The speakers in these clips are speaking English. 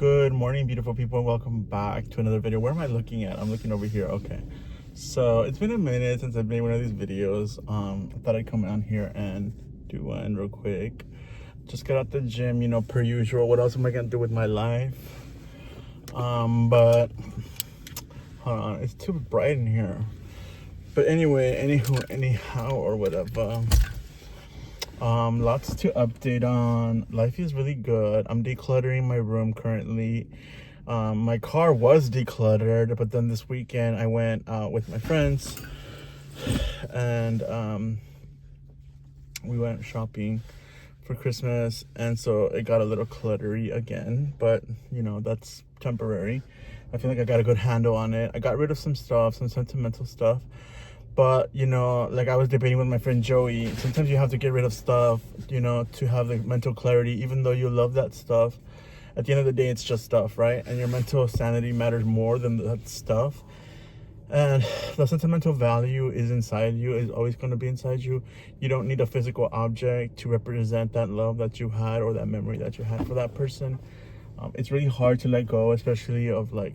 Good morning, beautiful people, and welcome back to another video. Where am I looking at? I'm looking over here. Okay, so it's been a minute since I've made one of these videos. I thought I'd come on here and do one real quick. Just got out the gym, per usual. What else am I gonna do with my life? But hold on, it's too bright in here. But anyway, anyhow, or whatever. Lots to update on. Life is really good. I'm decluttering my room currently. My car was decluttered, but then this weekend I went out with my friends and we went shopping for Christmas, and so it got a little cluttery again, but that's temporary. I feel like I got a good handle on it. I got rid of some stuff, some sentimental stuff. But, like I was debating with my friend Joey, sometimes you have to get rid of stuff, to have the mental clarity, even though you love that stuff. At the end of the day, it's just stuff, right? And your mental sanity matters more than that stuff. And the sentimental value is inside you, is always going to be inside you. You don't need a physical object to represent that love that you had or that memory that you had for that person. It's really hard to let go, especially of like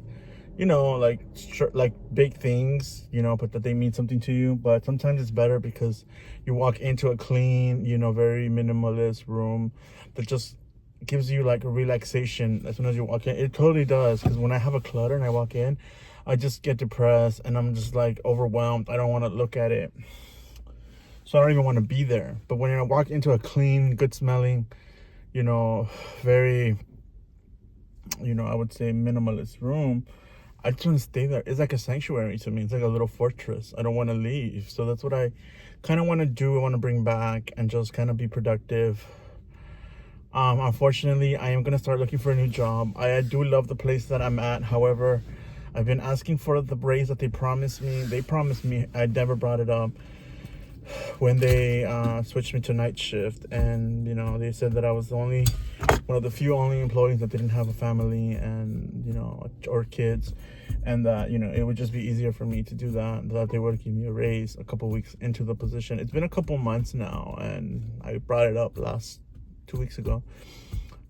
big things, but that they mean something to you. But sometimes it's better because you walk into a clean, very minimalist room that just gives you like a relaxation as soon as you walk in. It totally does, because when I have a clutter and I walk in, I just get depressed and I'm just like overwhelmed. I don't want to look at it, so I don't even want to be there. But when I walk into a clean, good smelling, very, I would say minimalist room, I just want to stay there. It's like a sanctuary to me. It's like a little fortress. I don't want to leave. So that's what I kind of want to do. I want to bring back and just kind of be productive. Unfortunately, I am going to start looking for a new job. I do love the place that I'm at. However, I've been asking for the raise that they promised me. They promised me. I never brought it up when they switched me to night shift. And, they said that I was one of the few only employees that didn't have a family and, or kids. And that, it would just be easier for me to do that they would give me a raise a couple weeks into the position. It's been a couple months now, and I brought it up 2 weeks ago.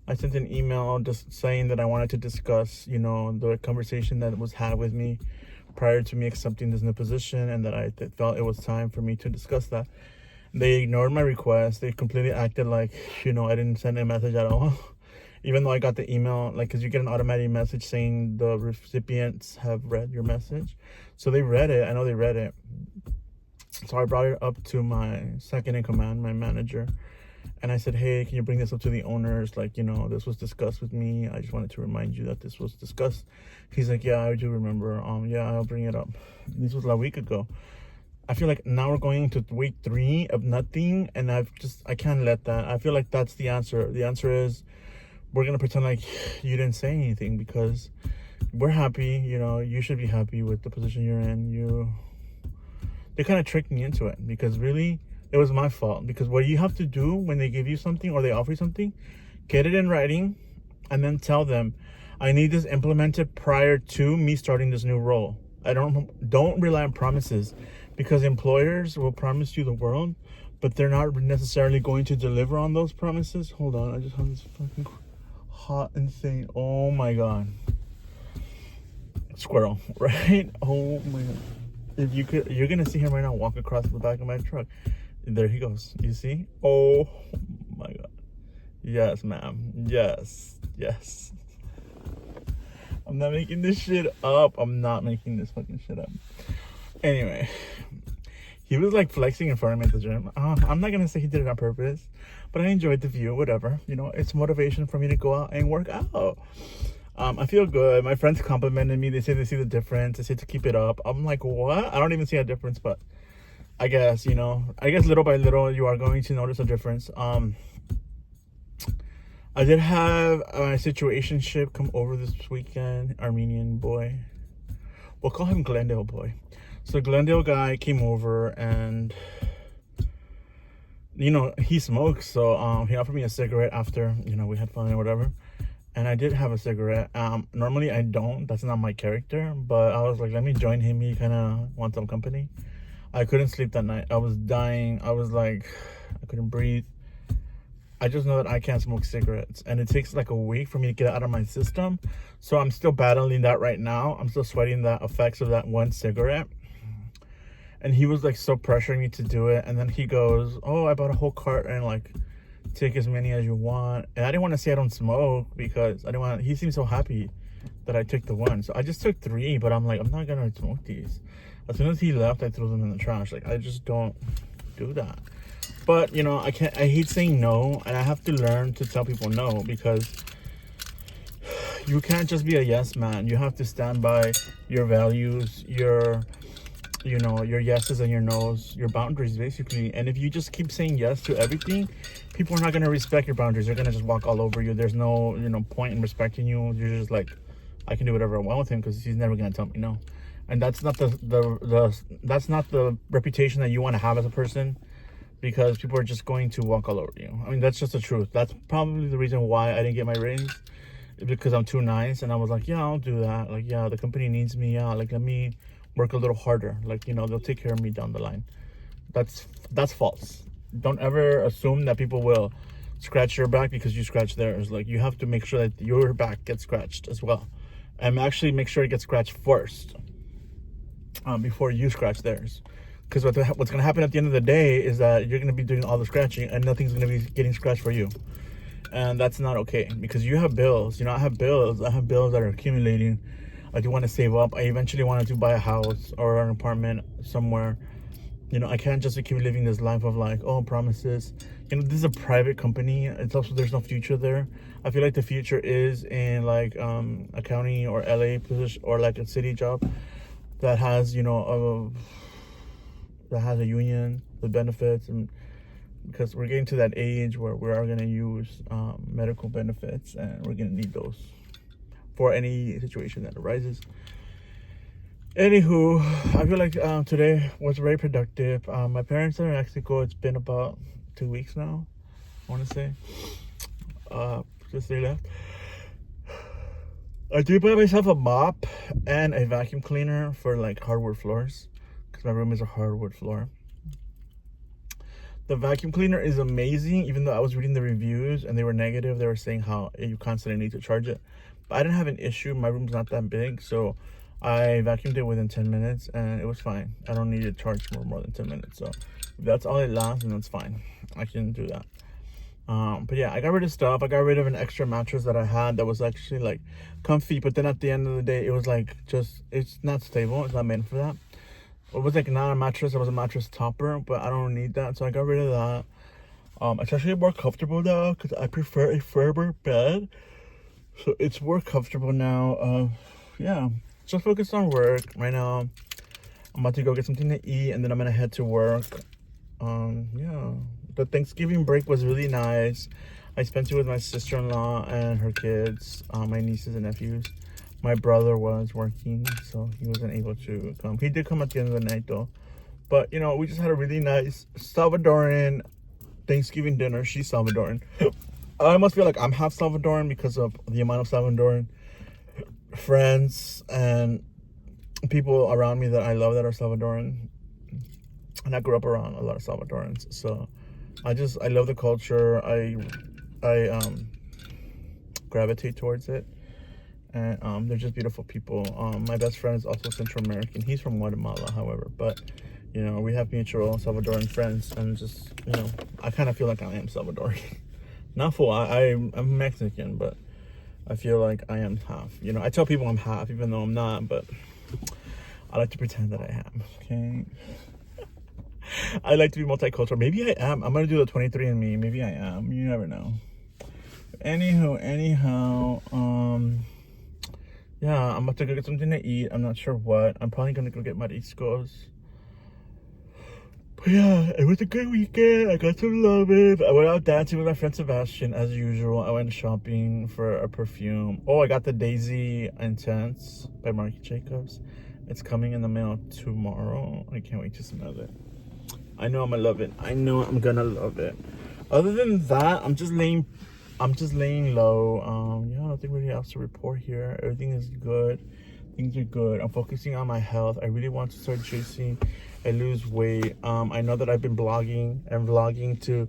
I sent an email just saying that I wanted to discuss, the conversation that was had with me prior to me accepting this new position, and that I felt it was time for me to discuss that. They ignored my request. They completely acted like, I didn't send a message at all. Even though I got the email, because you get an automatic message saying the recipients have read your message. So they read it. I know they read it. So I brought it up to my second in command, my manager. And I said, hey, can you bring this up to the owners? This was discussed with me. I just wanted to remind you that this was discussed. He's like, yeah, I do remember. Yeah, I'll bring it up. This was a week ago. I feel like now we're going into week 3 of nothing, and I can't let that. I feel like that's the answer. The answer is we're going to pretend like you didn't say anything, because we're happy. You should be happy with the position you're in. They kind of tricked me into it, because really it was my fault. Because what you have to do when they give you something or they offer you something, get it in writing and then tell them, I need this implemented prior to me starting this new role. Don't rely on promises, because employers will promise you the world, but they're not necessarily going to deliver on those promises. Hold on, I just have this fucking hot insane. Oh my god, squirrel, right? Oh my god. If you could, you're gonna see him right now walk across the back of my truck. There he goes. You see? Oh my god. Yes, ma'am. Yes. I'm not making this shit up. I'm not making this fucking shit up. Anyway, he was like flexing in front of me at the gym. I'm not gonna say he did it on purpose, but I enjoyed the view. Whatever. It's motivation for me to go out and work out. I feel good. My friends complimented me. They say they see the difference. They say to keep it up. I'm like, what? I don't even see a difference, but I guess, little by little you are going to notice a difference. I did have a situationship come over this weekend. Armenian boy. We'll call him Glendale boy. So Glendale guy came over, and he smokes, so he offered me a cigarette after we had fun or whatever. And I did have a cigarette. Normally I don't. That's not my character. But I was like, let me join him. He kind of wants some company. I couldn't sleep that night. I was dying. I was like, I couldn't breathe. I just know that I can't smoke cigarettes, and it takes like a week for me to get it out of my system. So I'm still battling that right now. I'm still sweating the effects of that one cigarette. And he was like so pressuring me to do it, and then he goes, "Oh, I bought a whole carton, and like take as many as you want." And I didn't want to say I don't smoke because I didn't want. He seemed so happy that I took the one, so I just took 3. But I'm like, I'm not gonna smoke these. As soon as he left, I threw them in the trash. Like, I just don't do that. But you know, I can't. I hate saying no, and I have to learn to tell people no, because you can't just be a yes man. You have to stand by your values, your your yeses and your nos, your boundaries, basically. And if you just keep saying yes to everything, people are not going to respect your boundaries. They're going to just walk all over you. There's no point in respecting you. You're just like, I can do whatever I want with him because he's never going to tell me no. And that's not that's not the reputation that you want to have as a person, because people are just going to walk all over you. I mean, that's just the truth. That's probably the reason why I didn't get my raise, because I'm too nice. And I was like, yeah, I'll do that. Like, yeah, the company needs me. Yeah, like, let me work a little harder. Like, they'll take care of me down the line. That's false. Don't ever assume that people will scratch your back because you scratch theirs. Like, you have to make sure that your back gets scratched as well, and actually make sure it gets scratched first, before you scratch theirs. Because what's going to happen at the end of the day is that you're going to be doing all the scratching and nothing's going to be getting scratched for you. And that's not okay, because you have bills. I have bills that are accumulating. I do want to save up. I eventually wanted to buy a house or an apartment somewhere. I can't just keep living this life of like, oh, promises. This is a private company. It's also, there's no future there. I feel like the future is in like a county or LA position, or like a city job that has, that has a union with benefits. And because we're getting to that age where we are going to use medical benefits, and we're going to need those for any situation that arises. Anywho, I feel like today was very productive. My parents are in Mexico. It's been about 2 weeks now, I want to say, since they left. I did buy myself a mop and a vacuum cleaner for like hardwood floors, because my room is a hardwood floor. The vacuum cleaner is amazing, even though I was reading the reviews and they were negative. They were saying how you constantly need to charge it. But I didn't have an issue. My room's not that big, so I vacuumed it within 10 minutes and it was fine. I don't need to charge for more than 10 minutes. So if that's all it lasts, then that's fine. I can do that. But yeah, I got rid of stuff. I got rid of an extra mattress that I had that was actually like comfy, but then at the end of the day, it was like it's not stable. It's not meant for that. It was like not a mattress. It was a mattress topper, but I don't need that, so I got rid of that. It's actually more comfortable now because I prefer a firmer bed, so it's more comfortable now. Yeah, just focused on work right now. I'm about to go get something to eat, and then I'm gonna head to work. Yeah, the Thanksgiving break was really nice. I spent it with my sister-in-law and her kids, my nieces and nephews. My brother was working, so he wasn't able to come. He did come at the end of the night though. But we just had a really nice Salvadoran Thanksgiving dinner. She's Salvadoran. I almost feel like I'm half Salvadoran because of the amount of Salvadoran friends and people around me that I love that are Salvadoran. And I grew up around a lot of Salvadorans, so I love the culture. I gravitate towards it. And they're just beautiful people. My best friend is also Central American. He's from Guatemala, however, but we have mutual Salvadoran friends, and just I kind of feel like I am Salvadorian. Not full. I'm Mexican, but I feel like I am half. I tell people I'm half, even though I'm not, but I like to pretend that I am. Okay. I like to be multicultural. Maybe I am. I'm gonna do the 23andMe. Maybe I am. You never know. Anyhow, yeah, I'm about to go get something to eat. I'm not sure what. I'm probably gonna go get mariscos. But yeah, it was a good weekend. I got to love it. I went out dancing with my friend Sebastian as usual. I went shopping for a perfume. Oh, I got the Daisy Intense by Marc Jacobs. It's coming in the mail tomorrow. I can't wait to smell it. I know I'm gonna love it. I know I'm gonna love it. Other than that, I'm just laying low. Yeah, nothing really else to report here. Everything is good. Things are good. I'm focusing on my health. I really want to start juicing and lose weight. I know that I've been blogging and vlogging to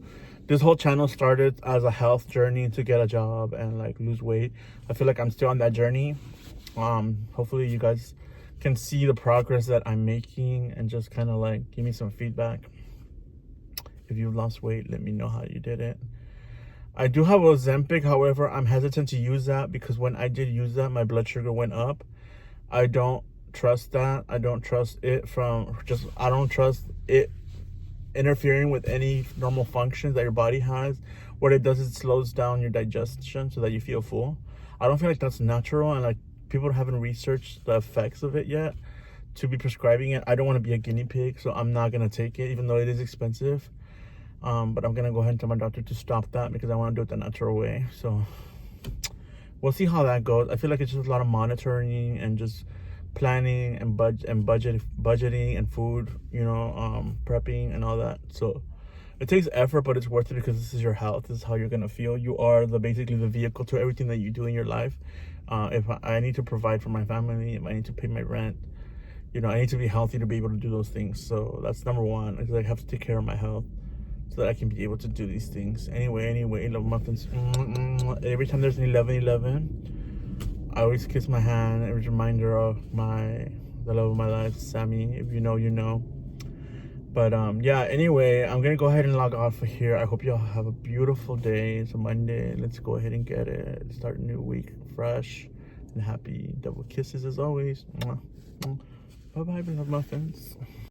this whole channel started as a health journey to get a job and like lose weight. I feel like I'm still on that journey. Hopefully you guys can see the progress that I'm making and just kind of like give me some feedback. If you've lost weight, let me know how you did it. I do have Ozempic, however, I'm hesitant to use that because when I did use that, my blood sugar went up. I don't trust that. I don't trust it I don't trust it interfering with any normal functions that your body has. What it does is it slows down your digestion so that you feel full. I don't feel like that's natural, and like people haven't researched the effects of it yet to be prescribing it. I don't want to be a guinea pig, so I'm not gonna take it, even though it is expensive. But I'm gonna go ahead and tell my doctor to stop that because I want to do it the natural way. So we'll see how that goes. I feel like it's just a lot of monitoring and just planning and budgeting and food, prepping and all that. So it takes effort, but it's worth it because this is your health. This is how you're gonna feel. You are basically the vehicle to everything that you do in your life. If I need to provide for my family, if I need to pay my rent, I need to be healthy to be able to do those things. So that's number one, because I have to take care of my health so that I can be able to do these things. Anyway, love muffins. Every time there's an 11/11, I always kiss my hand. It was a reminder of the love of my life, Sammy. If you know, you know. But yeah, anyway, I'm gonna go ahead and log off for here. I hope y'all have a beautiful day. It's a Monday. Let's go ahead and get it. Start a new week fresh and happy. Double kisses as always. Bye bye, love muffins.